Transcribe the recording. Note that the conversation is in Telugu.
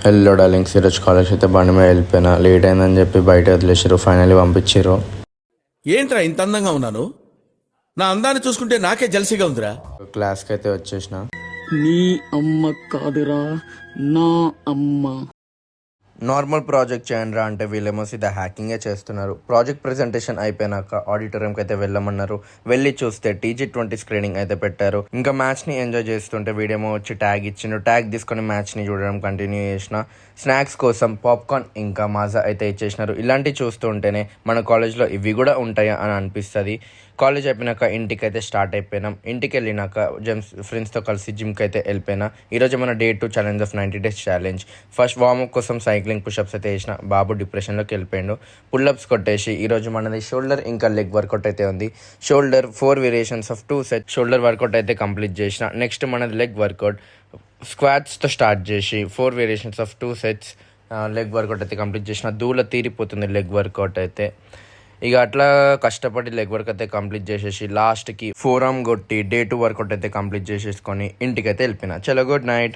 హలో డార్లింగ్స్, ఈరోజు కాలేజ్ అయితే బండి మీద వెళ్ళిపోయినా. లేట్ అయిందని చెప్పి బయట వదిలేసారు. ఫైనల్లీ పంపించారు. ఏంట్రా ఇంత అందంగా ఉన్నాను? నా అందాన్ని చూసుకుంటే నాకే జలసిగా ఉందిరా. క్లాస్కి అయితే వచ్చేసిన. నీ అమ్మ కాదురా నా అమ్మ. నార్మల్ ప్రాజెక్ట్ చేయండిరా అంటే వీళ్ళేమో సీదా హ్యాకింగే చేస్తున్నారు. ప్రాజెక్ట్ ప్రెజెంటేషన్ అయిపోయినాక ఆడిటోరియంకి అయితే వెళ్ళమన్నారు. వెళ్ళి చూస్తే T20 స్క్రీనింగ్ అయితే పెట్టారు. ఇంకా మ్యాచ్ని ఎంజాయ్ చేస్తుంటే వీడేమో వచ్చి ట్యాగ్ ఇచ్చిండు. ట్యాగ్ తీసుకొని మ్యాచ్ని చూడడం కంటిన్యూ చేసిన. స్నాక్స్ కోసం పాప్కార్న్ ఇంకా మాజా అయితే ఇచ్చేసినారు. ఇలాంటివి చూస్తూ ఉంటేనే మన కాలేజ్లో ఇవి కూడా ఉంటాయా అని అనిపిస్తుంది. కాలేజ్ అయిపోయినాక ఇంటికి అయితే స్టార్ట్ అయిపోయినాం. ఇంటికి వెళ్ళినాక ఫ్రెండ్స్తో కలిసి జిమ్కి అయితే వెళ్ళిపోయినా. ఈరోజు మన Day 2 challenge of 90 days challenge. First warmup కోసం సైక్లింగ్ పుషప్స్ అయితే వేసిన. బాబు డిప్రెషన్లోకి వెళ్ళిపోయాడు. పుల్అప్స్ కొట్టేసి ఈరోజు మనది షోల్డర్ ఇంకా లెగ్ వర్కౌట్ అయితే ఉంది. Shoulder 4 variations of 2 sets shoulder workout అయితే కంప్లీట్ చేసిన. నెక్స్ట్ మనది లెగ్ వర్కౌట్. స్క్వాట్స్తో స్టార్ట్ చేసి 4 variations of 2 sets leg workout అయితే కంప్లీట్ చేసిన. దూల తీరిపోతుంది లెగ్ వర్కౌట్ అయితే. ఇక అట్లా కష్టపడి లెగ్ వర్క్ అయితే కంప్లీట్ చేసేసి లాస్ట్కి 4 arm కొట్టి Day 2 వర్కౌట్ అయితే కంప్లీట్ చేసేసుకొని ఇంటికైతే వెళ్ళిపోయినా. చలో, గుడ్ నైట్.